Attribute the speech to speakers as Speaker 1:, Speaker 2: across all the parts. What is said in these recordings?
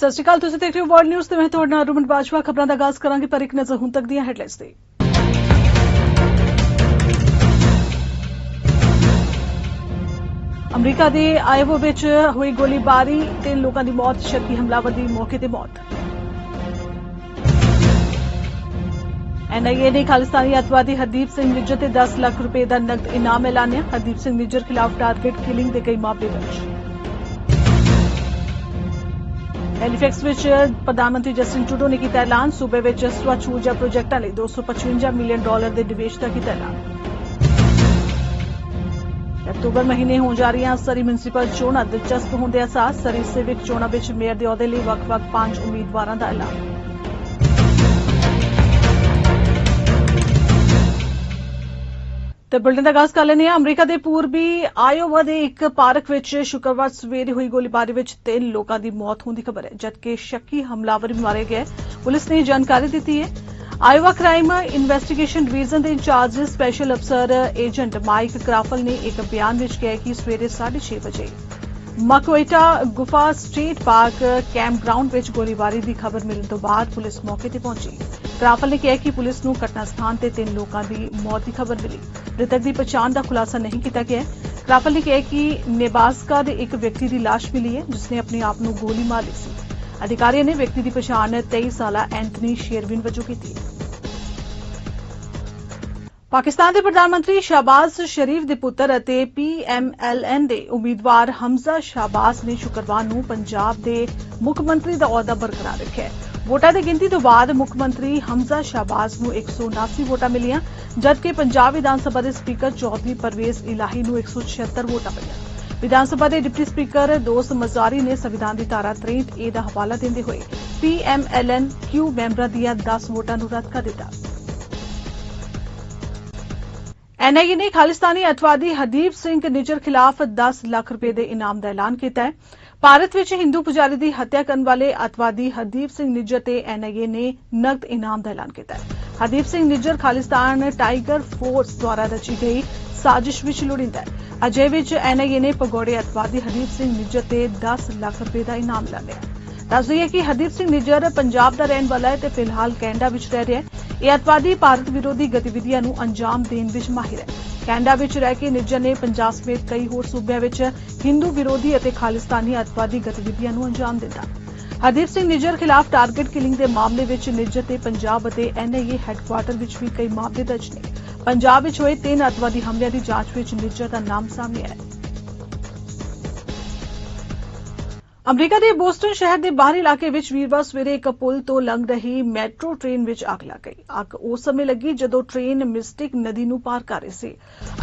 Speaker 1: ਸਤਿ ਸ਼੍ਰੀ ਅਕਾਲ, ਤੁਸੀਂ ਦੇਖ ਰਹੇ ਹੋ ਵਰਲਡ ਨਿਊਜ਼ ਤੇ ਮੈਂ ਤੁਹਾਡਾ ਨਾਮ ਰੁਮਨ ਬਾਜਵਾ। ਖਬਰਾਂ ਦਾ ਆਗਾਜ਼ ਕਰਾਂਗੇ ਪਰ ਇੱਕ ਨਜ਼ਰ ਹੁਣ ਤੱਕ ਦੀਆਂ ਹੈਡਲਾਈਨਸ ਤੇ। ਅਮਰੀਕਾ ਦੇ ਆਇਓਵਾ ਵਿੱਚ ਹੋਈ ਗੋਲੀਬਾਰੀ, 3 ਲੋਕਾਂ ਦੀ ਮੌਤ, ਸ਼ੱਕੀ ਹਮਲਾਵਰ ਦੀ ਮੌਕੇ ਤੇ ਮੌਤ। ਐਨਆਈਏ ਨੇ ਖਾਲਿਸਤਾਨੀ ਅੱਤਵਾਦੀ ਹਰਦੀਪ ਸਿੰਘ ਨਿੱਜਰ ਤੇ 10 ਲੱਖ ਰੁਪਏ ਦਾ ਨਕਦ ਇਨਾਮ ਐਲਾਨਿਆ। ਹਰਦੀਪ ਸਿੰਘ ਨਿੱਜਰ ਖਿਲਾਫ ਟਾਰਗੇਟ ਕਿਲਿੰਗ ਦੇ ਕਈ ਮਾਮਲੇ ਦਰਜ। ਹੈਲੀਫੈਕਸ ਵਿੱਚ ਪ੍ਰਧਾਨ ਮੰਤਰੀ ਜਸਟਿਨ ਟਰੂਡੋ ਨੇ ਕੀਤਾ ਐਲਾਨ। ਸੂਬੇ ਵਿੱਚ ਸਵੱਛ ਊਰਜਾ ਪ੍ਰੋਜੈਕਟਾਂ ਲਈ $255 ਮਿਲੀਅਨ ਦੇ ਨਿਵੇਸ਼ ਦਾ ਕੀਤਾ ਐਲਾਨ। ਅਕਤੂਬਰ ਮਹੀਨੇ ਹੋਣ ਜਾ ਰਹੀਆਂ ਸਰੀ ਮਿਊਨਿਸਪਲ ਚੋਣਾਂ, ਦਿਲਚਸਪ ਹੋਣ ਦੇ ਆਸਾਰ। ਸਰੀ ਸਿਵਿਕ ਚੋਣਾਂ ਵਿੱਚ ਮੇਅਰ ਦੇ ਅਹੁਦੇ ਲਈ ਵੱਖ-ਵੱਖ 5 ਉਮੀਦਵਾਰਾਂ ਦਾ ਐਲਾਨ। ਤੇ ਬੁਲਟਨ ਦਾ ਆਗਾਜ਼ ਕਰ ਲੈਂਦੇ ਹਾਂ। ਅਮਰੀਕਾ ਦੇ ਪੂਰਬੀ ਆਇਓਵਾ ਦੇ ਇੱਕ ਪਾਰਕ ਵਿੱਚ ਸ਼ੁੱਕਰਵਾਰ ਸਵੇਰੇ ਹੋਈ ਗੋਲੀਬਾਰੀ ਵਿੱਚ 3 ਲੋਕਾਂ ਦੀ ਮੌਤ ਹੋਣ ਦੀ ਖਬਰ ਹੈ, ਜਦਕਿ ਸ਼ੱਕੀ ਹਮਲਾਵਰ ਵੀ ਮਾਰੇ ਗਏ। ਪੁਲਿਸ ਨੇ ਜਾਣਕਾਰੀ ਦਿੱਤੀ ਹੈ। ਆਇਓਵਾ ਕ੍ਰਾਈਮ ਇਨਵੈਸਟੀਗੇਸ਼ਨ ਡਿਵੀਜ਼ਨ ਦੇ ਇੰਚਾਰਜ ਸਪੈਸ਼ਲ ਅਫਸਰ ਏਜੰਟ ਮਾਈਕ ਕਰਾਫਲ ਨੇ ਇੱਕ ਬਿਆਨ ਵਿੱਚ ਕਿਹਾ ਕਿ ਸਵੇਰੇ 6:30 ਵਜੇ ਮਕੋਇਟਾ ਗੁਫਾ ਸਟੇਟ ਪਾਰਕ ਕੈਂਪ ਗਰਾਊਂਡ ਵਿੱਚ ਗੋਲੀਬਾਰੀ ਦੀ ਖਬਰ ਮਿਲਣ ਤੋਂ ਬਾਅਦ ਪੁਲਿਸ ਮੌਕੇ ਤੇ ਪਹੁੰਚੀ। ਕਰਾਫਲ ਨੇ ਕਿਹਾ ਕਿ ਪੁਲਿਸ ਨੂੰ ਘਟਨਾ ਸਥਾਨ ਤੇ 3 ਲੋਕਾਂ ਦੀ ਮੌਤ ਦੀ ਖਬਰ ਮਿਲੀ। ਮ੍ਰਿਤਕ ਦੀ ਪਛਾਣ ਦਾ ਖੁਲਾਸਾ ਨਹੀਂ ਕੀਤਾ ਗਿਆ। ਕਰਾਫਲ ਨੇ ਕਿਹਾ ਕਿ ਨੇਬਾਸਕਾ ਦੇ ਇੱਕ ਵਿਅਕਤੀ ਦੀ ਲਾਸ਼ ਮਿਲੀ ਹੈ, ਜਿਸ ਨੇ ਆਪਣੇ ਆਪ ਨੂੰ ਗੋਲੀ ਮਾਰ ਲਈ ਸੀ। ਅਧਿਕਾਰੀਆਂ ਨੇ ਵਿਅਕਤੀ ਦੀ ਪਛਾਣ 23 ਸਾਲਾ ਐਂਥਨੀ ਸ਼ੇਰਵਿਨ ਵਜੋਂ ਕੀਤੀ ਹੈ। ਪਾਕਿਸਤਾਨ ਦੇ ਪ੍ਰਧਾਨ ਮੰਤਰੀ ਸ਼ਹਬਾਜ਼ ਸ਼ਰੀਫ ਦੇ ਪੁੱਤਰ ਅਤੇ PMLN ਦੇ ਉਮੀਦਵਾਰ ਹਮਜ਼ਾ ਸ਼ਹਬਾਜ਼ ਨੇ ਸ਼ੁੱਕਰਵਾਰ ਨੂੰ ਪੰਜਾਬ ਦੇ ਮੁੱਖ ਮੰਤਰੀ ਦਾ ਅਹੁਦਾ ਬਰਕਰਾਰ ਰੱਖਿਆ ਹੈ। ਵੋਟਾਂ ਦੀ ਗਿਣਤੀ ਤੋਂ ਬਾਅਦ ਮੁੱਖ ਮੰਤਰੀ ਹਮਜ਼ਾ ਸ਼ਹਬਾਜ਼ ਨੂੰ 179 ਵੋਟਾਂ ਮਿਲੀਆਂ, ਜਦਕਿ ਪੰਜਾਬ ਵਿਧਾਨ ਸਭਾ ਦੇ ਸਪੀਕਰ ਚੌਧਰੀ ਪਰਵੇਜ਼ ਇਲਾਹੀ ਨੂੰ 176 ਵੋਟਾਂ ਪਈਆਂ। ਵਿਧਾਨ ਸਭਾ ਦੇ ਡਿਪਟੀ ਸਪੀਕਰ ਦੋਸਤ ਮਜ਼ਾਰੀ ਨੇ ਸੰਵਿਧਾਨ ਦੀ ਧਾਰਾ 63A ਦਾ ਹਵਾਲਾ ਦਿੰਦੇ ਹੋਏ PMLN Q ਮੈਂਬਰਾਂ ਦੀਆਂ 10 ਵੋਟਾਂ ਨੂੰ ਰੱਦ ਕਰ ਦਿੱਤਾ। ਐਨਆਈਏ ਨੇ ਖਾਲਿਸਤਾਨੀ ਅੱਤਵਾਦੀ ਹਰਦੀਪ ਸਿੰਘ ਨਿੱਜਰ ਖਿਲਾਫ 10 ਲੱਖ ਰੁਪਏ ਦੇ ਇਨਾਮ ਦਾ ਐਲਾਨ ਕੀਤਾ ਹੈ। ਭਾਰਤ ਵਿੱਚ ਹਿੰਦੂ ਪੁਜਾਰੀ ਦੀ ਹੱਤਿਆ ਕਰਨ ਵਾਲੇ ਅੱਤਵਾਦੀ ਹਰਦੀਪ ਸਿੰਘ ਨਿੱਜਰ ਤੇ ਐਨਆਈਏ ਨੇ ਨਕਦ ਇਨਾਮ ਦਾ ਐਲਾਨ ਕੀਤਾ ਹੈ। ਹਰਦੀਪ ਸਿੰਘ ਨਿੱਜਰ ਖਾਲਿਸਤਾਨ ਟਾਈਗਰ ਫੋਰਸ ਦੁਆਰਾ ਰਚੀ ਗਈ ਸਾਜ਼ਿਸ਼ ਵਿੱਚ ਲੋੜੀਂਦਾ ਹੈ। ਅਜੇ ਵਿੱਚ ਐਨਆਈਏ ਨੇ ਭਗੌੜੇ ਅੱਤਵਾਦੀ ਹਰਦੀਪ ਸਿੰਘ ਨਿੱਜਰ ਤੇ 10 ਲੱਖ ਰੁਪਏ ਦਾ ਇਨਾਮ ਐਲਾਨਿਆ। ਦੱਸ ਦਈਏ ਕਿ ਹਰਦੀਪ ਸਿੰਘ ਨਿੱਜਰ ਪੰਜਾਬ ਦਾ ਰਹਿਣ ਵਾਲਾ ਹੈ ਤੇ ਫਿਲਹਾਲ ਕੈਨੇਡਾ ਵਿੱਚ ਰਹਿ ਰਿਹਾ ਹੈ। ਇਹ ਅੱਤਵਾਦੀ ਭਾਰਤ ਵਿਰੋਧੀ ਗਤੀਵਿਧੀਆਂ ਨੂੰ ਅੰਜਾਮ ਦੇਣ ਵਿੱਚ ਮਾਹਿਰ ਹੈ। ਕੈਨੇਡਾ ਵਿੱਚ ਰਹਿ ਕੇ ਨਿੱਜਰ ਨੇ ਪੰਜਾਬ ਸਮੇਤ ਕਈ ਹੋਰ ਸੂਬਿਆਂ ਵਿੱਚ ਹਿੰਦੂ ਵਿਰੋਧੀ ਅਤੇ ਖਾਲਿਸਤਾਨੀ ਅੱਤਵਾਦੀ ਗਤੀਵਿਧੀਆਂ ਨੂੰ ਅੰਜਾਮ ਦਿੰਦਾ। ਹਰਦੀਪ ਸਿੰਘ ਨਿੱਜਰ ਖਿਲਾਫ ਟਾਰਗੇਟ ਕਿਲਿੰਗ ਦੇ ਮਾਮਲੇ ਵਿੱਚ ਨਿੱਜਰ ਤੇ ਪੰਜਾਬ ਅਤੇ ਐਨਆਈਏ ਹੈੱਡਕੁਆਰਟਰ ਵਿੱਚ ਵੀ ਕਈ ਮਾਮਲੇ ਦਰਜ ਨੇ। ਪੰਜਾਬ ਵਿੱਚ ਹੋਏ 3 ਅੱਤਵਾਦੀ ਹਮਲਿਆਂ ਦੀ ਜਾਂਚ ਵਿੱਚ ਨਿੱਜਰ ਦਾ ਨਾਮ ਸਾਹਮਣੇ ਆਇਆ। ਅਮਰੀਕਾ ਦੇ ਬੋਸਟਨ ਸ਼ਹਿਰ ਦੇ ਬਾਹਰੀ ਇਲਾਕੇ ਵਿੱਚ ਵੀਰਵਾਰ ਸਵੇਰੇ ਇੱਕ ਪੁਲ ਤੋਂ ਲੰਘ ਰਹੀ ਮੈਟਰੋ ਟ੍ਰੇਨ ਵਿੱਚ ਅੱਗ ਲੱਗ ਗਈ। ਅੱਗ ਉਸ ਸਮੇਂ ਲੱਗੀ ਜਦੋਂ ਟ੍ਰੇਨ ਮਿਸਟਿਕ ਨਦੀ ਨੂੰ ਪਾਰ ਕਰ ਰਹੀ ਸੀ।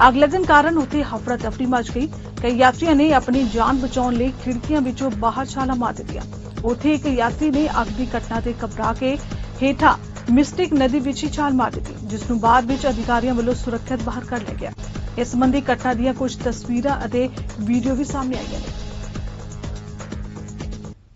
Speaker 1: ਅੱਗ ਲੱਗਣ ਕਾਰਨ ਉੱਥੇ ਹਫੜਾ ਤਫੜੀ ਮਚ ਗਈ। ਕਈ ਯਾਤਰੀਆਂ ਨੇ ਆਪਣੀ ਜਾਨ ਬਚਾਉਣ ਲਈ ਖਿੜਕੀਆਂ ਵਿੱਚੋਂ ਬਾਹਰ ਛਾਲਾਂ ਮਾਰ ਦਿੱਤੀਆਂ। ਉੱਥੇ ਇੱਕ ਯਾਤਰੀ ਨੇ ਅੱਗ ਦੀ ਘਟਨਾ ਤੇ ਘਬਰਾ ਕੇ ਹੇਠਾਂ ਮਿਸਟਿਕ ਨਦੀ ਵਿੱਚ ਹੀ ਛਾਲ ਮਾਰ ਦਿੱਤੀ, ਜਿਸ ਨੂੰ ਬਾਅਦ ਵਿੱਚ ਅਧਿਕਾਰੀਆਂ ਵੱਲੋਂ ਸੁਰੱਖਿਅਤ ਬਾਹਰ ਕੱਢ ਲਿਆ ਗਿਆ। ਇਸ ਸੰਬੰਧੀ ਘਟਨਾ ਦੀਆਂ ਕੁਝ ਤਸਵੀਰਾਂ ਅਤੇ ਵੀਡੀਓ ਵੀ ਸਾਹਮਣੇ ਆਈਆਂ ਨੇ।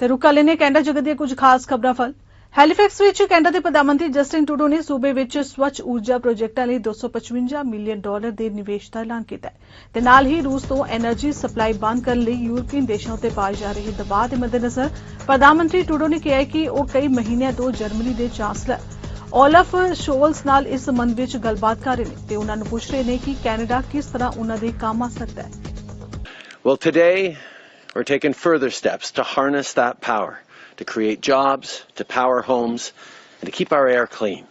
Speaker 1: ਤੇ ਰੁਕ ਕਰ ਲੈਂਦੇ ਕੈਨੇਡਾ ਜਗਤ ਦੀਆਂ ਕੁਝ ਖਾਸ ਖਬਰਾਂ ਵੱਲ। ਹੈਲੀਫੈਕਸ ਵਿੱਚ ਕੈਨੇਡਾ ਦੇ ਪ੍ਰਧਾਨ ਮੰਤਰੀ ਜਸਟਿਨ ਟਰੂਡੋ ਨੇ ਸੂਬੇ ਵਿੱਚ ਸਵੱਛ ਊਰਜਾ ਪ੍ਰੋਜੈਕਟਾਂ ਲਈ $255 ਮਿਲੀਅਨ ਦੇ ਨਿਵੇਸ਼ ਦਾ ਐਲਾਨ ਕੀਤਾ ਹੈ ਤੇ ਨਾਲ ਹੀ ਰੂਸ ਤੋਂ ਐਨਰਜੀ ਸਪਲਾਈ ਬੰਦ ਕਰਨ ਲਈ ਯੂਰਪੀਅਨ ਦੇਸ਼ਾਂ ਉੱਤੇ ਪਾਏ ਜਾ ਰਹੇ ਦਬਾਅ ਦੇ ਮੱਦੇਨਜ਼ਰ ਪ੍ਰਧਾਨ ਮੰਤਰੀ ਟਰੂਡੋ ਨੇ ਕਿਹਾ ਕਿ ਉਹ ਕਈ ਮਹੀਨਿਆਂ ਤੋਂ ਜਰਮਨੀ ਦੇ ਚਾਂਸਲਰ ਓਲਫ ਸ਼ੋਲਸ ਨਾਲ ਇਸ ਸੰਬੰਧ ਵਿੱਚ ਗੱਲਬਾਤ ਕਰ ਰਹੇ ਨੇ ਤੇ ਉਹਨਾਂ ਨੂੰ ਪੁੱਛ ਰਹੇ ਨੇ ਕਿ ਕੈਨੇਡਾ ਕਿਸ ਤਰ੍ਹਾਂ ਉਹਨਾਂ ਦੇ ਕੰਮ ਆ ਸਕਦਾ ਹੈ।
Speaker 2: Well, today we're taking further steps to harness that power, to create jobs, to power homes, and to keep our air clean.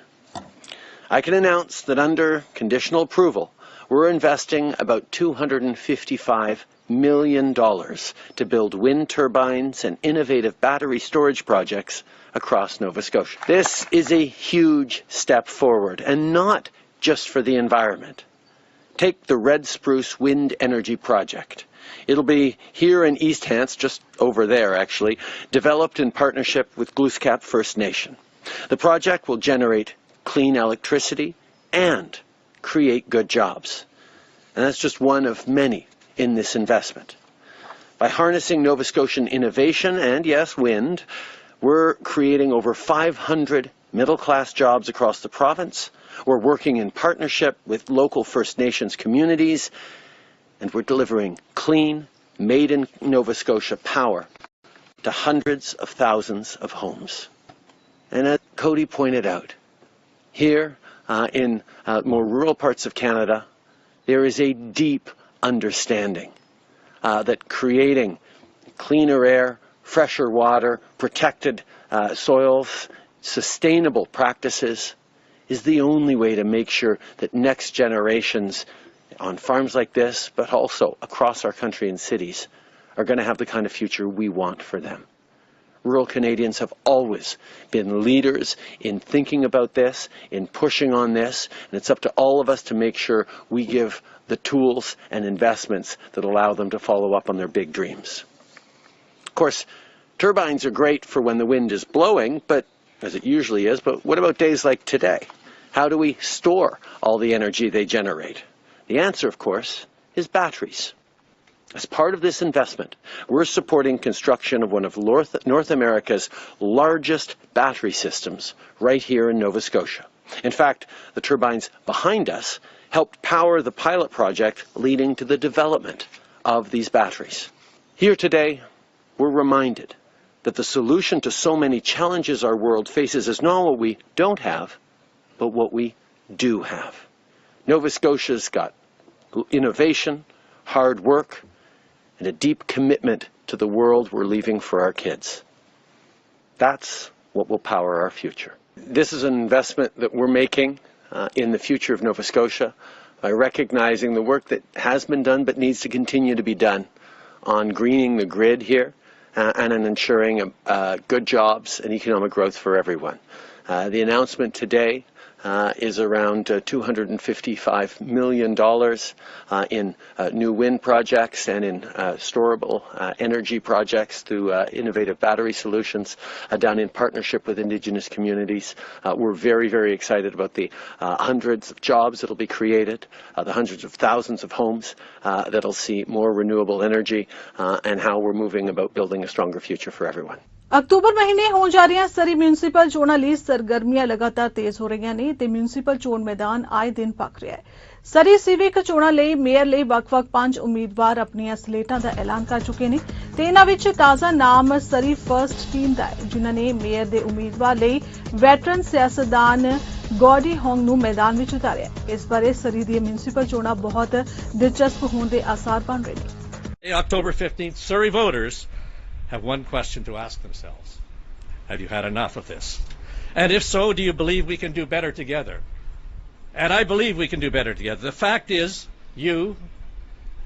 Speaker 2: I can announce that under conditional approval, we're investing about $255 million to build wind turbines and innovative battery storage projects across Nova Scotia. This is a huge step forward, and not just for the environment. Take the Red Spruce Wind Energy Project. It'll be here in East Hants, just over there actually, developed in partnership with Glooscap First Nation. The project will generate clean electricity and create good jobs. And that's just one of many in this investment. By harnessing Nova Scotian innovation and, yes, wind, we're creating over 500 middle-class jobs across the province. We're working in partnership with local First Nations communities, and we're delivering clean, made in Nova Scotia power to hundreds of thousands of homes. And as Cody pointed out, here in more rural parts of Canada, there is a deep understanding that creating cleaner air, fresher water, protected soils, sustainable practices is the only way to make sure that next generations on farms like this, but also across our country and cities, are going to have the kind of future we want for them. Rural Canadians have always been leaders in thinking about this, in pushing on this, and it's up to all of us to make sure we give the tools and investments that allow them to follow up on their big dreams. Of course, turbines are great for when the wind is blowing, but as it usually is, but what about days like today? How do we store all the energy they generate? The answer, of course, is batteries. As part of this investment, we're supporting construction of one of North America's largest battery systems right here in Nova Scotia. In fact, the turbines behind us helped power the pilot project leading to the development of these batteries. Here today, we're reminded that the solution to so many challenges our world faces is not what we don't have, but what we do have. Nova Scotia's got innovation, hard work, and a deep commitment to the world we're leaving for our kids. That's what will power our future. This is an investment that we're making in the future of Nova Scotia by recognizing the work that has been done but needs to continue to be done on greening the grid here and in ensuring good jobs and economic growth for everyone. The announcement today is around $255 million in new wind projects and in storable energy projects through innovative battery solutions done in partnership with Indigenous communities. We're very, very excited about the hundreds of jobs that will be created, the hundreds of thousands of homes that will see more renewable energy, and how we're moving about building a stronger future for everyone.
Speaker 1: October ਮਹੀਨੇ ਹੋਣ ਜਾ ਰਹੀਆਂ ਸਰੀ municipal ਚੋਣਾਂ ਲਈ ਸਰਗਰਮੀਆਂ ਲਗਾਤਾਰ ਤੇਜ਼ ਹੋ ਰਹੀਆਂ ਨੇ ਤੇ ਮਿਊਨਿਸਪਲ ਚੋਣ ਮੈਦਾਨ ਆਏ ਦਿਨ ਪੱਕ ਰਿਹਾ ਹੈ। ਸਰੀ ਸਿਵਿਕ ਚੋਣਾਂ ਲਈ ਮੇਅਰ ਲਈ ਵੱਖ-ਵੱਖ 5 ਉਮੀਦਵਾਰ ਆਪਣੀਆਂ ਸਲੇਟਾਂ ਦਾ ਐਲਾਨ ਕਰ ਚੁੱਕੇ ਨੇ ਤੇ ਇਹਨਾਂ ਵਿੱਚ ਤਾਜ਼ਾ ਨਾਮ ਸਰੀ ਫਰਸਟ ਟੀਮ ਦਾ ਹੈ, ਜਿਨ੍ਹਾਂ ਨੇ ਮੇਅਰ ਦੇ ਉਮੀਦਵਾਰ ਲਈ ਵੈਟਰਨ ਸਿਆਸਤਦਾਨ ਗੌਡੀ ਹੋਂਗ ਨੂੰ ਮੈਦਾਨ ਵਿੱਚ ਉਤਾਰਿਆ। ਇਸ ਬਾਰੇ ਸਰੀ ਦੀਆਂ ਮਿਊਨਿਸਪਲ ਚੋਣਾਂ ਬਹੁਤ ਦਿਲਚਸਪ ਹੋਣ ਦੇ ਆਸਾਰ ਬਣ ਰਹੇ ਨੇ।
Speaker 3: October 15th, Surrey voters have one question to ask themselves. Have you had enough of this? And if so, do you believe we can do better together? And I believe we can do better together. The fact is, you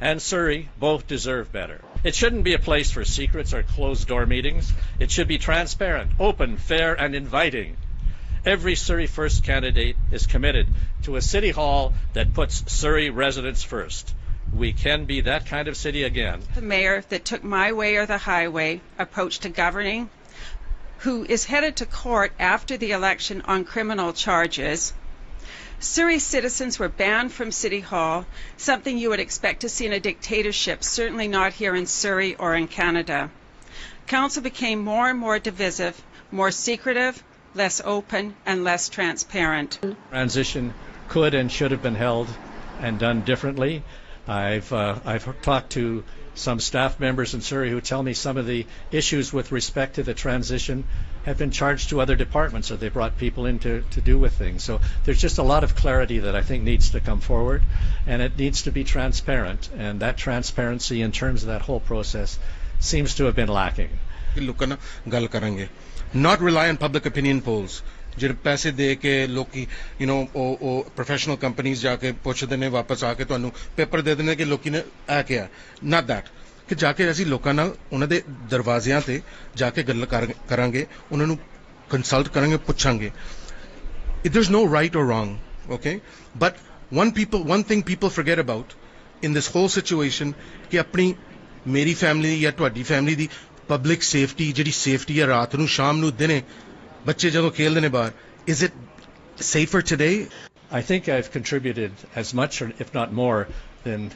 Speaker 3: and Surrey both deserve better. It shouldn't be a place for secrets or closed-door meetings. It should be transparent, open, fair, and inviting. Every Surrey First candidate is committed to a city hall that puts Surrey residents first. We can be that kind of city again.
Speaker 4: The mayor that took my way or the highway approach to governing, who is headed to court after the election on criminal charges. Surrey citizens were banned from City Hall, something you would expect to see in a dictatorship, certainly not here in Surrey or in Canada. Council became more and more divisive, more secretive, less open, and less transparent.
Speaker 3: Transition could and should have been held and done differently. I've talked to some staff members in Surrey who tell me some of the issues with respect to the transition have been charged to other departments, or they brought people in to do with things. So there's just a lot of clarity that I think needs to come forward, and it needs to be transparent, and that transparency in terms of that whole process seems to have been lacking.
Speaker 5: Not rely on public opinion polls. ਜਿਹੜੇ ਪੈਸੇ ਦੇ ਕੇ ਲੋਕੀ ਉਹ professional ਕੰਪਨੀਆਂ ਜਾ ਕੇ ਪੁੱਛਦੇ ਨੇ, ਵਾਪਸ ਆ ਕੇ ਤੁਹਾਨੂੰ ਪੇਪਰ ਦੇ ਦਿੰਦੇ ਕਿ ਲੋਕੀ ਨੇ ਆ ਕਿਹਾ, ਨਾਟ ਦੈਟ, ਕਿ ਜਾ ਕੇ ਅਸੀਂ ਲੋਕਾਂ ਨਾਲ ਉਹਨਾਂ ਦੇ ਦਰਵਾਜ਼ਿਆਂ ਤੇ ਜਾ ਕੇ ਗੱਲ ਕਰਾਂਗੇ, ਉਹਨਾਂ ਨੂੰ ਕੰਸਲਟ ਕਰਾਂਗੇ, ਪੁੱਛਾਂਗੇ. There's no right or wrong, okay? But one thing people forget about in this whole situation, ਕਿ ਆਪਣੀ ਮੇਰੀ ਫੈਮਿਲੀ ਜਾਂ ਤੁਹਾਡੀ ਫੈਮਿਲੀ ਦੀ ਪਬਲਿਕ ਸੇਫਟੀ, ਜਿਹੜੀ ਸੇਫਟੀ ਹੈ ਰਾਤ ਨੂੰ ਸ਼ਾਮ ਨੂੰ ਦਿਨੇ ਬੱਚੇ ਜਦੋਂ ਖੇਲਦੇ ਨੇ ਬਾਹਰ, is it safer today?
Speaker 3: I think I've contributed as much, or if not more, than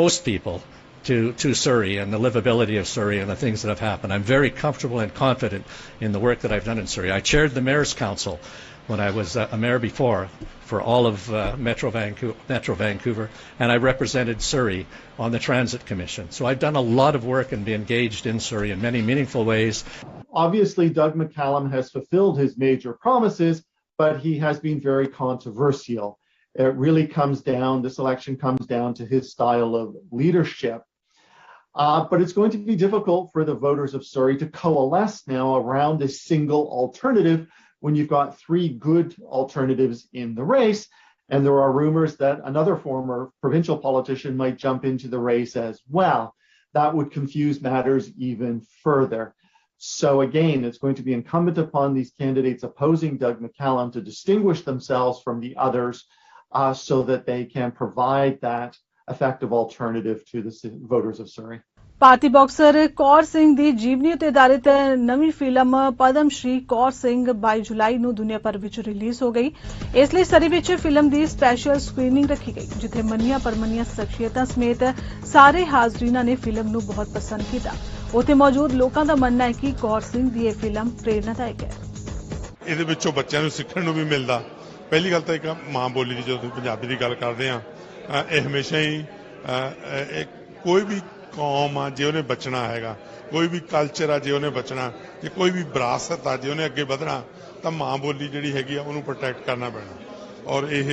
Speaker 3: most people to Surrey and the livability of Surrey and the things that have happened. I'm very comfortable and confident in the work that I've done in Surrey. I chaired the Mayor's Council when I was a mayor before for all of Metro Vancouver, and I represented Surrey on the Transit Commission. So I've done a lot of work and been engaged in Surrey in many meaningful ways.
Speaker 6: Obviously, Doug McCallum has fulfilled his major promises, but he has been very controversial. It really comes down, this election comes down to his style of leadership. But it's going to be difficult for the voters of Surrey to coalesce now around a single alternative when you've got three good alternatives in the race. And there are rumors that another former provincial politician might jump into the race as well. That would confuse matters even further. So again, it's going to be incumbent upon these candidates opposing Doug McCallum to distinguish themselves from the others so that they can provide that effective alternative to the voters of Surrey.
Speaker 1: ਭਾਰਤੀ boxer Kaur Singh ਦੀ ਜੀਵਨੀ ਉੱਤੇ ਆਧਾਰਿਤ ਨਵੀਂ film Padam Shri Kaur Singh 22 ਜੁਲਾਈ ਨੂੰ ਦੁਨੀਆ ਭਰ ਵਿੱਚ ਰਿਲੀਜ਼ ਹੋ ਗਈ। ਇਸ ਲਈ ਸਰੀ ਵਿੱਚ ਫਿਲਮ ਦੀ ਸਪੈਸ਼ਲ ਸਕਰੀਨਿੰਗ ਰੱਖੀ ਗਈ, ਜਿੱਥੇ ਮੰਨੀਆਂ ਪਰਮੰਨੀਆਂ ਸ਼ਖਸੀਅਤਾਂ ਸਮੇਤ ਸਾਰੇ ਹਾਜ਼ਰੀਨਾਂ ਨੇ ਫਿਲਮ ਨੂੰ ਬਹੁਤ ਪਸੰਦ ਕੀਤਾ। ਉੱਥੇ ਮੌਜੂਦ ਲੋਕਾਂ ਦਾ ਮੰਨਣਾ ਹੈ ਕਿ ਕੌਰ ਸਿੰਘ ਦੀ ਇਹ ਫਿਲਮ ਪ੍ਰੇਰਨਾਦਾਇਕ ਹੈ।
Speaker 7: ਇਹਦੇ ਵਿੱਚੋਂ ਬੱਚਿਆਂ ਨੂੰ ਸਿੱਖਣ ਨੂੰ ਵੀ ਮਿਲਦਾ। ਪਹਿਲੀ ਗੱਲ ਤਾਂ ਇੱਕ ਮਾਂ ਬੋਲੀ ਦੀ, ਜਦੋਂ ਪੰਜਾਬੀ ਦੀ ਗੱਲ ਕਰਦੇ ਆ, ਇਹ ਹਮੇਸ਼ਾ ਹੀ ਕੋਈ ਵੀ ਕੌਮ ਆ ਜੇ ਉਹਨੇ ਬਚਣਾ ਹੈਗਾ, ਕੋਈ ਵੀ ਕਲਚਰ ਆ ਜੇ ਉਹਨੇ ਬਚਣਾ, ਜੇ ਕੋਈ ਵੀ ਵਿਰਾਸਤ ਆ ਜੇ ਉਹਨੇ ਅੱਗੇ ਵਧਣਾ, ਤਾਂ ਮਾਂ ਬੋਲੀ ਜਿਹੜੀ ਹੈਗੀ ਆ ਉਹਨੂੰ ਪ੍ਰੋਟੈਕਟ ਕਰਨਾ ਪੈਣਾ। ਔਰ ਇਹ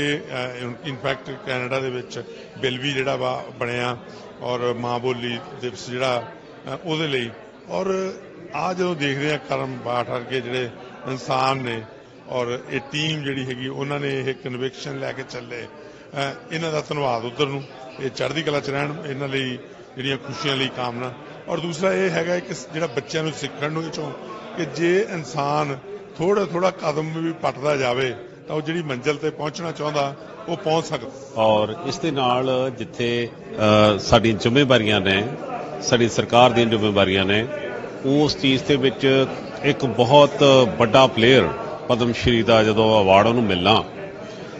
Speaker 7: ਇਨਫੈਕਟ ਕੈਨੇਡਾ ਦੇ ਵਿੱਚ ਬਿੱਲ ਵੀ ਜਿਹੜਾ ਵਾ ਬਣਿਆ ਔਰ ਮਾਂ ਬੋਲੀ ਦਿਵਸ ਜਿਹੜਾ ਉਹਦੇ ਲਈ। ਔਰ ਆ ਜਦੋਂ ਦੇਖਦੇ ਆ ਕਰਮ ਬਾਠ ਵਰਗੇ ਜਿਹੜੇ ਇਨਸਾਨ ਨੇ ਔਰ ਇਹ ਟੀਮ ਜਿਹੜੀ ਹੈਗੀ ਉਹਨਾਂ ਨੇ ਇਹ ਕਨਵਿਕਸ਼ਨ ਲੈ ਕੇ ਚੱਲੇ, ਇਹਨਾਂ ਦਾ ਧੰਨਵਾਦ ਉੱਧਰ ਨੂੰ। ਇਹ ਚੜ੍ਹਦੀ ਕਲਾ 'ਚ ਰਹਿਣ, ਇਹਨਾਂ ਲਈ ਜਿਹੜੀਆਂ ਖੁਸ਼ੀਆਂ ਲਈ ਕਾਮਨਾ। ਔਰ ਦੂਸਰਾ ਇਹ ਹੈਗਾ ਕਿ ਜਿਹੜਾ ਬੱਚਿਆਂ ਨੂੰ ਸਿੱਖਣ ਨੂੰ ਚੋਂ ਕਿ ਜੇ ਇਨਸਾਨ ਥੋੜਾ ਥੋੜਾ ਕਦਮ ਵੀ ਪੱਟਦਾ ਜਾਵੇ ਤਾਂ ਉਹ ਜਿਹੜੀ ਮੰਜ਼ਿਲ ਤੇ ਪਹੁੰਚਣਾ ਚਾਹੁੰਦਾ ਉਹ ਪਹੁੰਚ ਸਕਦਾ।
Speaker 8: ਔਰ ਇਸ ਦੇ ਨਾਲ ਜਿੱਥੇ ਸਾਡੀਆਂ ਜ਼ਿੰਮੇਵਾਰੀਆਂ ਨੇ, ਸਾਡੀ ਸਰਕਾਰ ਦੀਆਂ ਜ਼ਿੰਮੇਵਾਰੀਆਂ ਨੇ, ਉਸ ਚੀਜ਼ ਦੇ ਵਿੱਚ ਇੱਕ ਬਹੁਤ ਵੱਡਾ ਪਲੇਅਰ ਪਦਮ ਸ਼੍ਰੀ ਦਾ ਜਦੋਂ ਅਵਾਰਡ ਉਹਨੂੰ ਮਿਲਣਾ,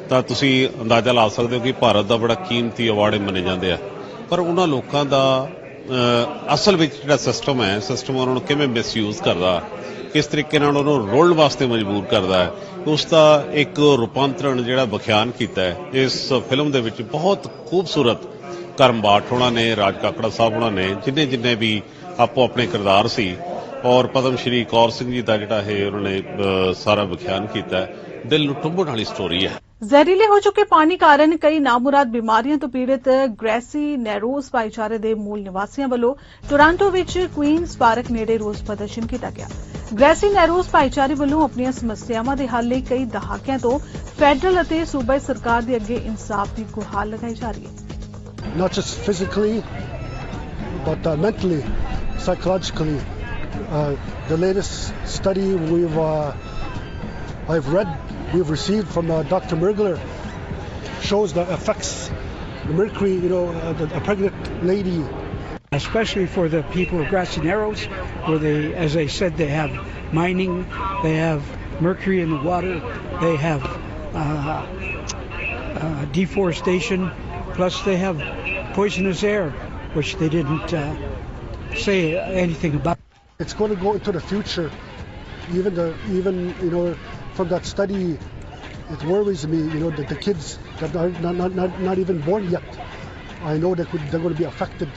Speaker 8: ਤਾਂ ਤੁਸੀਂ ਅੰਦਾਜ਼ਾ ਲਾ ਸਕਦੇ ਹੋ ਕਿ ਭਾਰਤ ਦਾ ਬੜਾ ਕੀਮਤੀ ਅਵਾਰਡ ਮੰਨੇ ਜਾਂਦੇ ਆ। ਪਰ ਉਹਨਾਂ ਲੋਕਾਂ ਦਾ ਅਸਲ ਵਿੱਚ ਜਿਹੜਾ ਸਿਸਟਮ ਹੈ, ਸਿਸਟਮ ਉਹਨਾਂ ਨੂੰ ਕਿਵੇਂ ਮਿਸਯੂਜ਼ ਕਰਦਾ, ਕਿਸ ਤਰੀਕੇ ਨਾਲ ਉਹਨੂੰ ਰੋਲਣ ਵਾਸਤੇ ਮਜਬੂਰ ਕਰਦਾ ਹੈ, ਉਸ ਦਾ ਇੱਕ ਰੂਪਾਂਤਰਣ ਜਿਹੜਾ ਵਿਖਿਆਨ ਕੀਤਾ ਹੈ ਇਸ ਫਿਲਮ ਦੇ ਵਿੱਚ। ਬਹੁਤ ਖੂਬਸੂਰਤ ਕਰਮ ਬਾਠ ਹੋਣਾ ਨੇ, ਰਾਜ ਕਾਕੜਾ ਸਾਹਿਬ ਹੋਣਾ ਨੇ, ਜਿੰਨੇ ਵੀ ਆਪੋ ਆਪਣੇ ਕਿਰਦਾਰ ਸੀ, ਔਰ ਪਦਮ ਸ਼੍ਰੀ ਕੌਰ ਸਿੰਘ ਜੀ ਦਾ ਜਿਹੜਾ ਇਹ ਉਹਨਾਂ ਨੇ ਸਾਰਾ ਵਿਖਿਆਨ ਕੀਤਾ। ਦਿਲ ਨੂੰ ਟੁੰਬਣ ਵਾਲੀ ਸਟੋਰੀ ਹੈ।
Speaker 1: ਜ਼ਹਿਰੀਲੇ ਹੋ ਚੁੱਕੇ ਪਾਣੀ ਕਾਰਨ ਕਈ ਨਾਮੁਰਾਦ ਬਿਮਾਰੀਆਂ ਤੋਂ ਪੀੜਤ ਗ੍ਰੈਸੀ ਨੈਰੋਜ਼ ਭਾਈਚਾਰੇ ਦੇ ਮੂਲ ਨਿਵਾਸੀਆਂ ਵੱਲੋਂ ਟੋਰਾਂਟੋ ਵਿੱਚ ਕੁਈਨਜ਼ ਪਾਰਕ ਨੇੜੇ ਰੋਸ ਪ੍ਰਦਰਸ਼ਨ ਕੀਤਾ ਗਿਆ। ਗ੍ਰੈਸੀ ਨੈਰੋਜ਼ ਭਾਈਚਾਰੇ ਵੱਲੋਂ ਆਪਣੀਆਂ ਸਮੱਸਿਆਵਾਂ ਦੇ ਹੱਲ ਲਈ ਕਈ ਦਹਾਕਿਆਂ ਤੋਂ ਫੈਡਰਲ ਅਤੇ ਸੂਬਾਈ ਸਰਕਾਰ ਦੇ ਅੱਗੇ ਇਨਸਾਫ ਦੀ ਗੁਹਾਰ ਲਗਾਈ ਜਾ ਰਹੀ ਹੈ।
Speaker 9: Not just physically, but mentally, psychologically. The latest study we've received from Dr. Mergler shows the effects the mercury, a pregnant lady.
Speaker 10: Especially for the people of Grassy Narrows, where they, as I said, they have mining, they have mercury in the water, they have deforestation, plus they have poisonous air, which they didn't say anything about.
Speaker 9: It's going to go into the future. Even from that study, it worries me. That the kids that are not even born yet, I know they're going to be affected,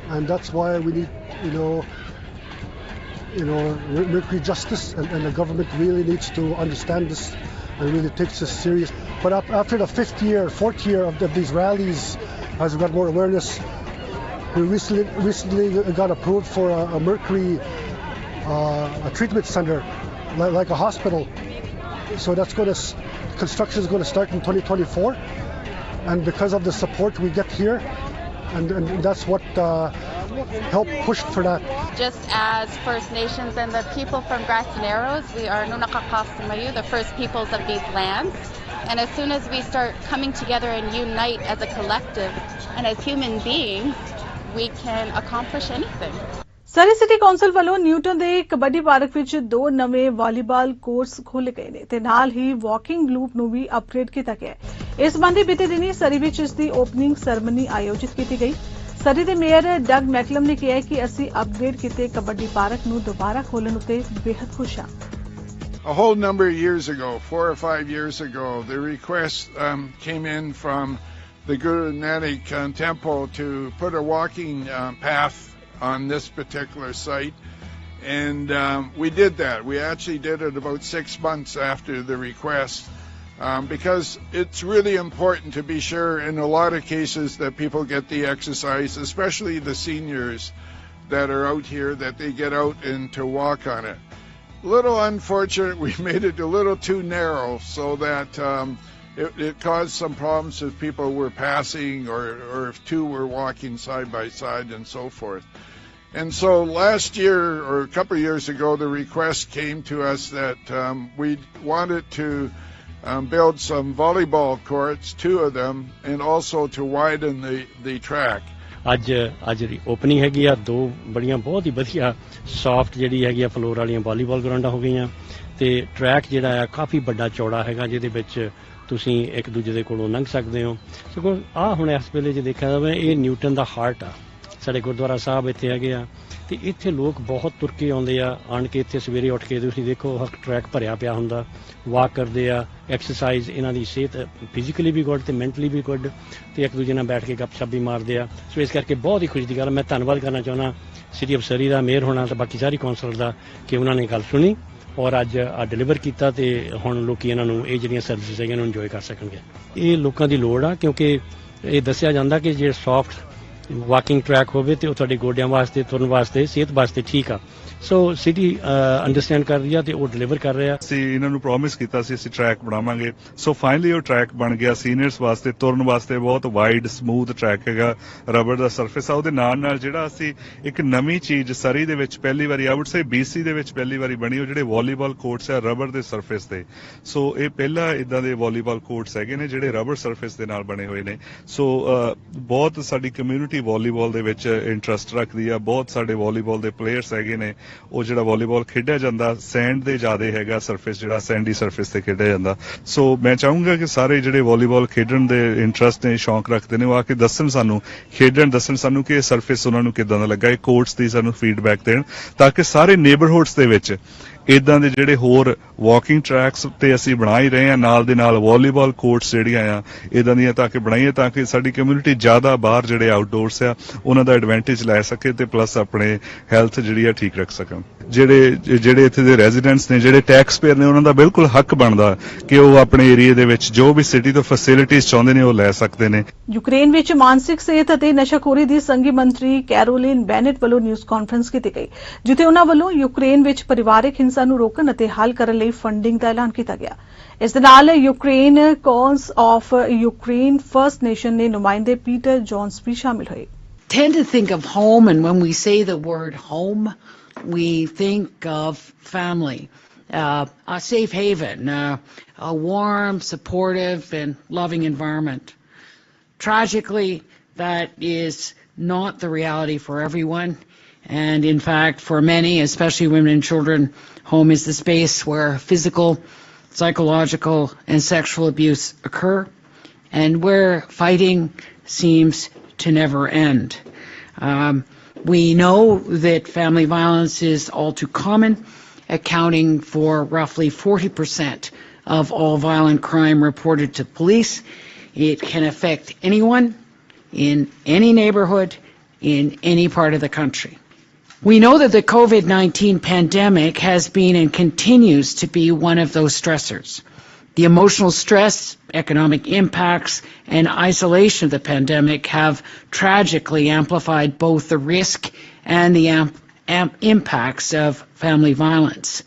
Speaker 9: and that's why we need mercury justice, and the government really needs to understand this and really takes this serious. But after the fourth year of these rallies, as we got more awareness, we recently got approved for a mercury a treatment center, like a hospital. So construction is going to start in 2024, and because of the support we get here, and that's what helped push for that.
Speaker 11: Just as First Nations and the people from Grassy Narrows, we are Nunakakastamayu, the first peoples of these lands. And as soon as we start coming together and unite as a collective and as human beings, we can accomplish anything.
Speaker 1: Surrey city council ਵੱਲੋਂ Newton ਦੇ kabaddi park ਵਿੱਚ 2 ਨਵੇਂ volleyball course ਖੋਲ੍ਹੇ ਗਏ ਨੇ ਤੇ ਨਾਲ ਹੀ walking loop ਨੂੰ ਵੀ ਅਪਗ੍ਰੇਡ ਕੀਤਾ ਗਿਆ ਹੈ। ਇਸ ਸੰਬੰਧੀ ਬੀਤੇ ਦਿਨੀ ਸਰੀ ਵਿੱਚ ਇਸ ਦੀ ਓਪਨਿੰਗ ਸੈਰੇਮਨੀ ਆਯੋਜਿਤ ਕੀਤੀ ਗਈ। ਸਰੀ ਦੇ ਮੇਅਰ ਡਗ ਮੈਕਲਮ ਨੇ ਕਿਹਾ ਕਿ ਅਸੀਂ ਅਪਗ੍ਰੇਡ ਕੀਤੇ ਕਬੱਡੀ ਪਾਰਕ ਨੂੰ ਦੁਬਾਰਾ ਖੋਲ੍ਹਣ ਉੱਤੇ ਬੇहद ਖੁਸ਼ ਹਾਂ।
Speaker 12: A whole number of years ago, 4 or 5 years ago, the request came in from the Guru Nanak Temple to put a walking path on this particular site. And we did that. We actually did it about 6 months after the request because it's really important to be sure in a lot of cases that people get the exercise, especially the seniors that are out here, that they get out and to walk on it. A little unfortunate, we made it a little too narrow so that it caused some problems if people were passing or if two were walking side by side and so forth. And so last year or a couple of years ago, the request came to us that we wanted to build some volleyball courts, 2 of them, and also to widen the track.
Speaker 13: ਅੱਜ ਦੀ opening ਹੈਗੀ ਆ 2 ਬੜੀਆਂ ਬਹੁਤ ਹੀ ਵਧੀਆ soft ਜਿਹੜੀ ਹੈਗੀ ਆ floor ਵਾਲੀਆਂ ਵਾਲੀਬਾਲ ਗਰਾਊਂਡਾਂ ਹੋ ਗਈਆਂ ਤੇ ਟਰੈਕ ਜਿਹੜਾ ਆ ਕਾਫੀ ਵੱਡਾ ਚੌੜਾ ਹੈਗਾ ਜਿਹਦੇ ਵਿੱਚ ਤੁਸੀਂ ਇੱਕ ਦੂਜੇ ਦੇ ਕੋਲੋਂ ਲੰਘ ਸਕਦੇ ਹੋ। ਸਗੋਂ ਆਹ ਹੁਣ ਇਸ ਵੇਲੇ ਜੇ ਦੇਖਿਆ ਜਾਵੇ ਇਹ ਨਿਊਟਨ ਦਾ ਹਾਰਟ ਆ। ਸਾਡੇ ਗੁਰਦੁਆਰਾ ਸਾਹਿਬ ਇੱਥੇ ਹੈਗੇ ਆ ਤੇ ਇੱਥੇ ਲੋਕ ਬਹੁਤ ਤੁਰ ਕੇ ਆਉਂਦੇ ਆ ਆਣ ਕੇ ਇੱਥੇ ਸਵੇਰੇ ਉੱਠ ਕੇ ਤੁਸੀਂ ਦੇਖੋ ਟਰੈਕ ਭਰਿਆ ਪਿਆ ਹੁੰਦਾ ਵਾਕ ਕਰਦੇ ਆ ਐਕਸਰਸਾਈਜ਼ ਇਹਨਾਂ ਦੀ ਸਿਹਤ ਫਿਜ਼ੀਕਲੀ ਵੀ ਗੁੱਡ ਤੇ ਮੈਂਟਲੀ ਵੀ ਗੁੱਡ ਤੇ ਇੱਕ ਦੂਜੇ ਨਾਲ ਬੈਠ ਕੇ ਗੱਪਸ਼ਪ ਵੀ ਮਾਰਦੇ ਆ। ਸੋ ਇਸ ਕਰਕੇ ਬਹੁਤ ਹੀ ਖੁਸ਼ੀ ਦੀ ਗੱਲ ਮੈਂ ਧੰਨਵਾਦ ਕਰਨਾ ਚਾਹੁੰਦਾ ਸਿਟੀ ਅਫਸਰੀ ਦਾ ਮੇਅਰ ਹੋਣਾ ਤੇ ਬਾਕੀ ਸਾਰੀ ਕੌਂਸਲ ਦਾ ਕਿ ਉਹਨਾਂ ਨੇ ਗੱਲ ਸੁਣੀ ਔਰ ਅੱਜ ਡਿਲੀਵਰ ਕੀਤਾ ਤੇ ਹੁਣ ਲੋਕੀ ਇਹਨਾਂ ਨੂੰ ਇਹ ਜਿਹੜੀਆਂ ਸਰਵਿਸਿਜ਼ ਹੈਗੀਆਂ ਨੂੰ ਇੰਜੋਏ ਕਰ ਸਕਣਗੇ। ਇਹ ਲੋਕਾਂ ਦੀ ਲੋੜ ਆ ਕਿਉਂਕਿ ਇਹ ਦੱਸਿਆ ਜਾਂਦਾ ਕਿ ਜੇ ਸੌਫਟ ਵਾਕਿੰਗ ਟਰੈਕ ਹੋਵੇ ਤੇ ਉਹ ਤੁਹਾਡੇ ਗੋਡਿਆਂ ਵਾਸਤੇ ਤੁਰਨ ਵਾਸਤੇ ਸਿਹਤ ਵਾਸਤੇ ਠੀਕ ਆ। ਸੋ ਸਿਟੀ ਅੰਡਰਸਟੈਂਡ ਕਰ ਰਹੀ ਆ ਤੇ ਉਹ ਡਿਲੀਵਰ ਕਰ ਰਿਹਾ।
Speaker 14: ਅਸੀਂ ਇਹਨਾਂ ਨੂੰ ਪ੍ਰੋਮਿਸ ਕੀਤਾ ਸੀ ਅਸੀਂ ਟਰੈਕ ਬਣਾਵਾਂਗੇ ਸੋ ਫਾਈਨਲੀ ਉਹ ਟਰੈਕ ਬਣ ਗਿਆ। ਸੀਨੀਅਰਸ ਵਾਸਤੇ ਤੁਰਨ ਵਾਸਤੇ ਬਹੁਤ ਵਾਈਡ ਸਮੂਥ ਟਰੈਕ ਹੈਗਾ ਰਬੜ ਦਾ ਸਰਫੇਸ ਆ। ਉਹਦੇ ਨਾਲ ਨਾਲ ਜਿਹੜਾ ਅਸੀਂ ਇੱਕ ਨਵੀਂ ਚੀਜ਼ ਸਰੀ ਦੇ ਵਿੱਚ ਪਹਿਲੀ ਵਾਰੀ ਆਈ ਵੁੱਡ ਸੇ BC ਦੇ ਵਿੱਚ ਪਹਿਲੀ ਵਾਰੀ ਬਣੀ ਉਹ ਜਿਹੜੇ ਵਾਲੀਬਾਲ ਕੋਰਟਸ ਆ ਰਬੜ ਦੇ ਸਰਫੇਸ ਤੇ। ਸੋ ਇਹ ਪਹਿਲਾ ਇਦਾਂ ਦੇ ਵਾਲੀਬਾਲ ਕੋਰਟਸ ਹੈਗੇ ਨੇ ਜਿਹੜੇ ਰਬੜ ਸਰਫੇਸ ਦੇ ਨਾਲ ਬਣੇ ਹੋਏ ਨੇ। ਸੋ ਬਹੁਤ ਸਾਡੀ ਕਮਿਊਨਿਟੀ ਵਾਲੀਬਾਲ ਦੇ ਵਿੱਚ ਇੰਟਰਸਟ ਰੱਖਦੀ ਆ। ਬਹੁਤ ਸਾਡੇ ਵਾਲੀਬਾਲ ਦੇ ਪਲੇਅਰਸ ਹੈਗੇ ਨੇ ਉਹ ਜਿਹੜਾ ਵਾਲੀਬਾਲ ਖੇਡਿਆ ਜਾਂਦਾ ਸੈਂਡ ਦੇ ਜ਼ਿਆਦਾ ਹੈਗਾ ਸਰਫੇਸ ਜਿਹੜਾ ਸੈਂਡੀ ਸਰਫੇਸ ਤੇ ਖੇਡਿਆ ਜਾਂਦਾ। ਸੋ ਮੈਂ ਚਾਹੂੰਗਾ ਕਿ ਸਾਰੇ ਜਿਹੜੇ ਵਾਲੀਬਾਲ ਖੇਡਣ ਦੇ ਇੰਟਰਸਟ ਨੇ ਸ਼ੌਂਕ ਰੱਖਦੇ ਨੇ ਉਹ ਆ ਕੇ ਦੱਸਣ ਸਾਨੂੰ ਦੱਸਣ ਸਾਨੂੰ ਕਿ ਇਹ ਸਰਫੇਸ ਉਹਨਾਂ ਨੂੰ ਕਿੱਦਾਂ ਦਾ ਲੱਗਾ। ਇਹ ਕੋਰਟਸ ਦੀ ਸਾਨੂੰ ਫੀਡਬੈਕ ਦੇਣ ਤਾਂ ਕਿ ਸਾਰੇ ਨੇਬਰਹੁੱਡਸ ਦੇ ਵਿੱਚ ਇਦਾਂ ਦੇ ਜਿਹੜੇ ਹੋਰ ਵਾਕਿੰਗ ਟਰੈਕਸ ਤੇ ਅਸੀਂ ਬਣਾ ਹੀ ਰਹੇ ਹਾਂ ਨਾਲ ਦੇ ਨਾਲ ਵਾਲੀਬਾਲ ਕੋਰਟਸ ਜਿਹੜੀਆਂ ਆ ਇਦਾਂ ਦੀਆਂ ਤਾਂ ਕਿ ਬਣਾਈਏ ਤਾਂ ਕਿ ਸਾਡੀ ਕਮਿਊਨਿਟੀ ਜ਼ਿਆਦਾ ਬਾਹਰ ਜਿਹੜੇ ਆਊਟਡੋਰਸ ਆ ਉਹਨਾਂ ਦਾ ਐਡਵਾਂਟੇਜ ਲੈ ਸਕੇ ਤੇ ਪਲੱਸ ਆਪਣੇ ਹੈਲਥ ਜਿਹੜੀ ਆ ਠੀਕ ਰੱਖ ਸਕਣ। ਜਿਹੜੇ ਇੱਥੇ ਦੇ ਰੈਜ਼ੀਡੈਂਟਸ ਨੇ ਜਿਹੜੇ ਟੈਕਸ ਪੇਅਰ ਨੇ ਉਹਨਾਂ ਦਾ ਬਿਲਕੁਲ ਹੱਕ ਬਣਦਾ ਕਿ ਉਹ ਆਪਣੇ ਏਰੀਏ ਦੇ ਵਿੱਚ ਜੋ ਵੀ ਸਿਟੀ ਤੋਂ ਫੈਸਿਲਿਟੀਜ਼ ਚਾਹੁੰਦੇ ਨੇ ਉਹ ਲੈ ਸਕਦੇ ਨੇ।
Speaker 1: ਯੂਕਰੇਨ ਵਿੱਚ ਮਾਨਸਿਕ ਸਿਹਤ ਅਤੇ ਨਸ਼ਾਖੋਰੀ ਦੀ ਸੰਘੀ ਮੰਤਰੀ ਕੈਰੋਲਿਨ ਬੈਨੇਟ ਵੱਲੋਂ ਨਿਊਜ਼ ਕਾਨਫਰੰਸ ਕੀਤੀ ਗਈ ਜਿੱਥੇ ਉਹਨਾਂ ਵੱਲੋਂ ਯੂਕਰੇਨ ਵਿੱਚ ਪਰਿਵਾਰਕ ਹਿੰਸਾ ਨੂੰ ਰੋਕਣ ਅਤੇ ਹੱਲ ਕਰਨ ਲਈ ਫੰਡਿੰਗ ਦਾ ਐਲਾਨ ਕੀਤਾ ਗਿਆ। ਇਸ ਦੇ ਨਾਲ ਯੂਕਰੇਨ ਕੌਂਸ ਆਫ ਯੂਕਰੇਨ ਫਰਸਟ ਨੇਸ਼ਨ ਦੇ ਨੁਮਾਇੰਦੇ ਪੀਟਰ ਜੌਨਸ ਵੀ ਸ਼ਾਮਿਲ ਹੋਏ।
Speaker 15: Tend to think of home, and when we say the word home, we think of family, a safe haven, a warm, supportive, and loving environment. Tragically, that is not the reality for everyone, and in fact, for many, especially women and children, home is the space where physical, psychological, and sexual abuse occur, and where fighting seems to never end. We know that family violence is all too common, accounting for roughly 40% of all violent crime reported to police. It can affect anyone in any neighborhood in any part of the country. We know that the COVID-19 pandemic has been and continues to be one of those stressors. The emotional stress, economic impacts, and isolation of the pandemic have tragically amplified both the risk and the impacts of family violence.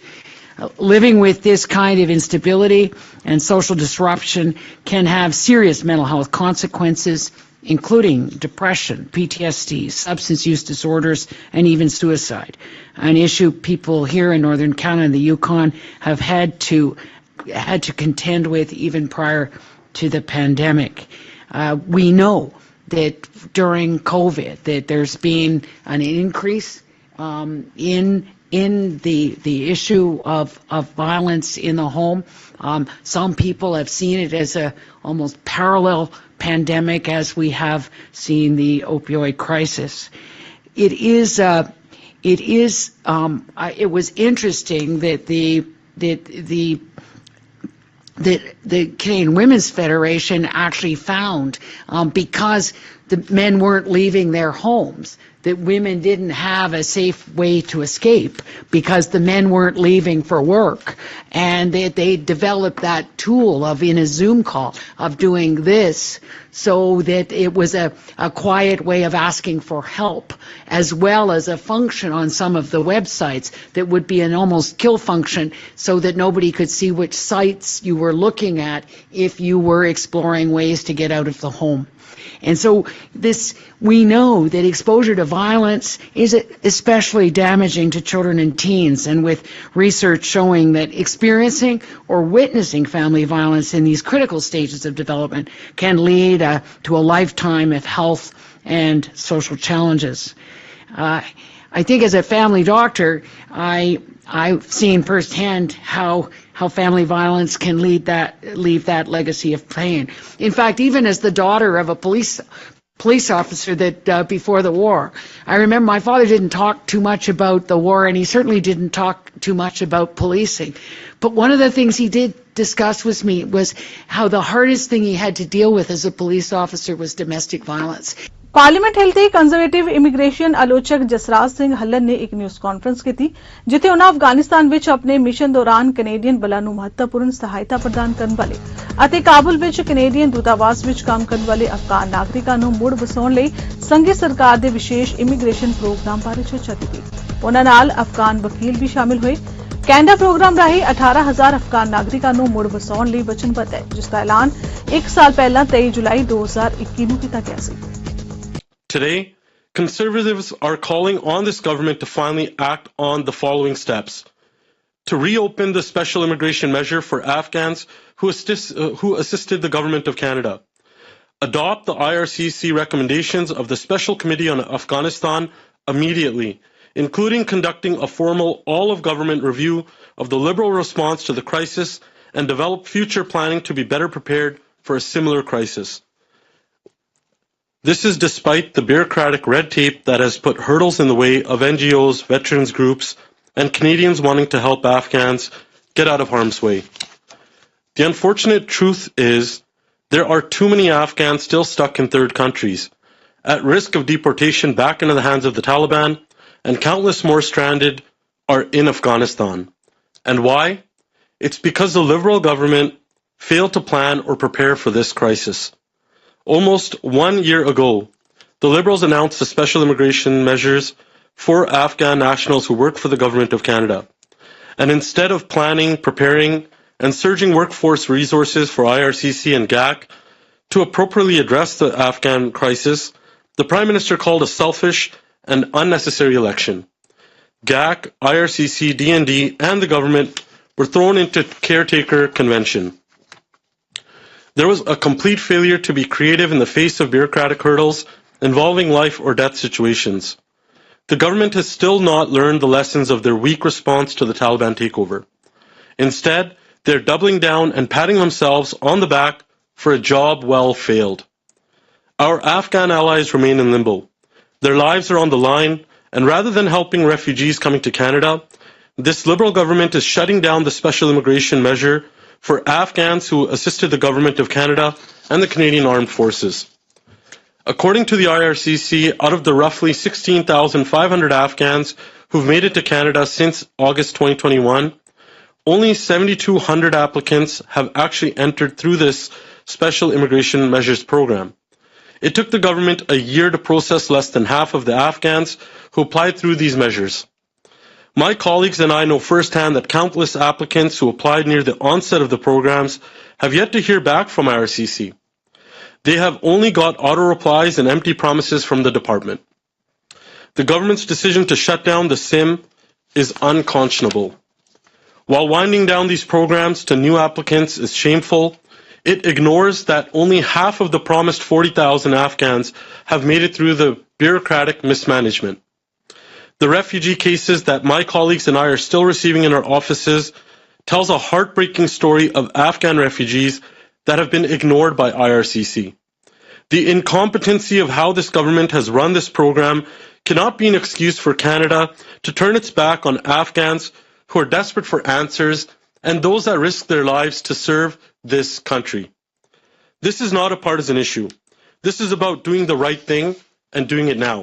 Speaker 15: Living with this kind of instability and social disruption can have serious mental health consequences, including depression, PTSD, substance use disorders, and even suicide, an issue people here in Northern Canada and the Yukon have had to contend with even prior to the pandemic. We know that during COVID that there's been an increase in the issue of violence in the home. Some people have seen it as a almost parallel pandemic as we have seen the opioid crisis. It was interesting that the Canadian Women's Federation actually found, because the men weren't leaving their homes, that women didn't have a safe way to escape because the men weren't leaving for work, and they developed that tool of, in a Zoom call, of doing this, so that it was a quiet way of asking for help, as well as a function on some of the websites that would be an almost kill function, so that nobody could see which sites you were looking at if you were exploring ways to get out of the home. And so we know that exposure to violence is especially damaging to children and teens, and with research showing that experiencing or witnessing family violence in these critical stages of development can lead to a lifetime of health and social challenges. I think as a family doctor, I've seen firsthand how family violence can leave that legacy of pain. In fact, even as the daughter of a police officer that before the war, I remember my father didn't talk too much about the war, and he certainly didn't talk too much about policing. But one of the things he did discuss with me was how the hardest thing he had to deal with as a police officer was domestic violence.
Speaker 1: Parliament हिलते conservative immigration आलोचक जसराज सिंह हल्लन ने एक news conference की थी, जिथे उन्होंने अफगानिस्तान विच अपने mission दौरान कनेडियन बलों नूं महत्वपूर्ण सहायता प्रदान करने वाले अते काबुल विच कनेडियन दूतावास विच काम करने वाले अफगान नागरिकां नूं मुड़ वसाउण लई संघी सरकार दे विशेष इमीग्रेशन प्रोग्राम बारे चर्चा की। उन्हां नाल अफगान वकील भी शामिल हुए। कैनेडा प्रोग्राम राही 18,000 अफगान नागरिकां नूं मुड़ वसाउण लई वचनबद्ध है, जिसका ऐलान 1 साल पहलां 23 जुलाई 2021 नूं कीता गया सी।
Speaker 16: Today, Conservatives are calling on this government to finally act on the following steps. To reopen the special immigration measure for Afghans who assisted the Government of Canada. Adopt the IRCC recommendations of the Special Committee on Afghanistan immediately, including conducting a formal all-of-government review of the Liberal response to the crisis and develop future planning to be better prepared for a similar crisis. This is despite the bureaucratic red tape that has put hurdles in the way of NGOs, veterans groups, and Canadians wanting to help Afghans get out of harm's way. The unfortunate truth is there are too many Afghans still stuck in third countries, at risk of deportation back into the hands of the Taliban, and countless more stranded are in Afghanistan. And why? It's because the Liberal government failed to plan or prepare for this crisis. Almost 1 year ago, the Liberals announced the special immigration measures for Afghan nationals who work for the Government of Canada. And instead of planning, preparing, and surging workforce resources for IRCC and GAC to appropriately address the Afghan crisis, the Prime Minister called a selfish and unnecessary election. GAC, IRCC, DND, and the government were thrown into caretaker convention. There was a complete failure to be creative in the face of bureaucratic hurdles involving life or death situations. The government has still not learned the lessons of their weak response to the Taliban takeover. Instead, they're doubling down and patting themselves on the back for a job well failed. Our Afghan allies remain in limbo. Their lives are on the line, and rather than helping refugees coming to Canada, this Liberal government is shutting down the special immigration measure for Afghans who assisted the Government of Canada and the Canadian Armed Forces. According to the IRCC, out of the roughly 16,500 Afghans who've made it to Canada since August 2021, only 7,200 applicants have actually entered through this special immigration measures program. It took the government a year to process less than half of the Afghans who applied through these measures. My colleagues and I know firsthand that countless applicants who applied near the onset of the programs have yet to hear back from IRCC. They have only got auto-replies and empty promises from the department. The government's decision to shut down the SIM is unconscionable. While winding down these programs to new applicants is shameful, it ignores that only half of the promised 40,000 Afghans have made it through the bureaucratic mismanagement. The refugee cases that my colleagues and I are still receiving in our offices tells a heartbreaking story of Afghan refugees that have been ignored by IRCC. The incompetency of how this government has run this program cannot be an excuse for Canada to turn its back on Afghans who are desperate for answers and those that risk their lives to serve this country. This is not a partisan issue. This is about doing the right thing and doing it now.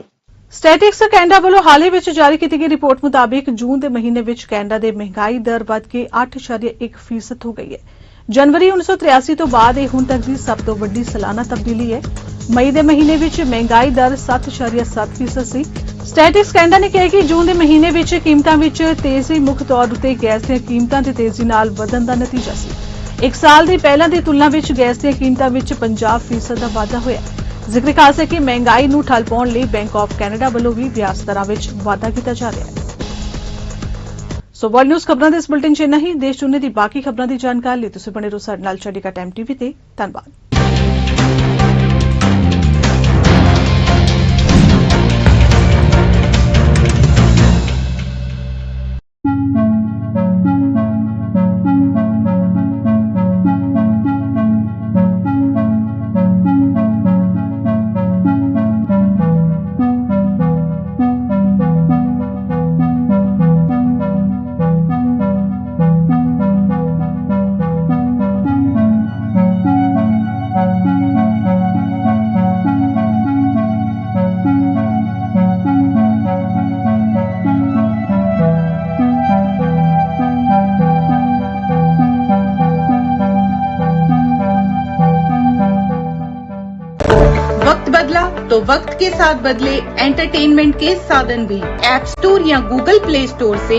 Speaker 1: Statics Canada ਵੱਲੋਂ ਹਾਲ ਹੀ ਵਿੱਚ ਜਾਰੀ ਕੀਤੀ ਗਈ report ਮੁਤਾਬਿਕ ਜੂਨ ਦੇ ਮਹੀਨੇ ਵਿੱਚ Canada ਦੇ ਮਹਿੰਗਾਈ ਦਰ ਵੱਧ ਕੇ 8.1% ਹੋ ਗਈ ਹੈ। ਜਨਵਰੀ 1983 ਤੋਂ ਬਾਅਦ ਇਹ ਹੁਣ ਤੱਕ ਦੀ ਸਭ ਤੋਂ ਵੱਡੀ ਸਾਲਾਨਾ ਤਬਦੀਲੀ ਹੈ। ਮਈ ਦੇ ਮਹੀਨੇ ਵਿੱਚ ਮਹਿੰਗਾਈ ਦਰ 7.7% ਸੀ। ਸਟੈਟਿਕਸ ਕੈਨੇਡਾ ਨੇ ਕਿਹਾ ਕਿ ਜੂਨ ਦੇ ਮਹੀਨੇ ਵਿੱਚ ਕੀਮਤਾਂ ਵਿੱਚ ਤੇਜ਼ੀ ਮੁੱਖ ਤੌਰ ਉੱਤੇ ਗੈਸ ਦੀਆਂ ਕੀਮਤਾਂ ਦੇ ਤੇਜ਼ੀ ਨਾਲ ਵਧਣ ਦਾ ਨਤੀਜਾ ਸੀ। ਇੱਕ ਸਾਲ ਦੀ ਪਹਿਲਾਂ ਦੀ ਤੁਲਨਾ ਵਿੱਚ ਗੈਸ ਦੀਆਂ ਕੀਮਤਾਂ ਵਿੱਚ 50% ਦਾ ਵਾਧਾ ਹੋਇਆ। ਜ਼ਿਕਰ ਖਾਸ ਹੈ ਕਿ ਮਹਿੰਗਾਈ ਨੂੰ ਠੱਲ ਪਾਉਣ ਲਈ ਬੈਂਕ ਆਫ ਕੈਨੇਡਾ ਵੱਲੋਂ ਵੀ ਵਿਆਜ ਦਰਾਂ ਵਿੱਚ ਵਾਧਾ ਕੀਤਾ ਜਾ ਰਿਹਾ ਹੈ। ਸੋ ਵਰਲਡ ਨਿਊਜ਼ ਖਬਰਾਂ ਦੇ ਇਸ ਬੁਲੇਟਿਨ 'ਚ ਇੰਨਾ ਹੀ। ਦੇਸ਼ ਦੁਨੀਆ ਦੀ ਬਾਕੀ ਖਬਰਾਂ ਦੀ ਜਾਣਕਾਰੀ ਲਈ ਤੁਸੀਂ ਬਣੇ ਰਹੋ ਸਾਡੇ ਨਾਲ ਚੜ੍ਹਦੀਕਲਾ ਟਾਈਮ ਟੀਵੀ ਤੇ। ਧੰਨਵਾਦ।
Speaker 17: तो वक्त के साथ बदले एंटरटेनमेंट के साधन भी। ऐप स्टोर या गूगल प्ले स्टोर से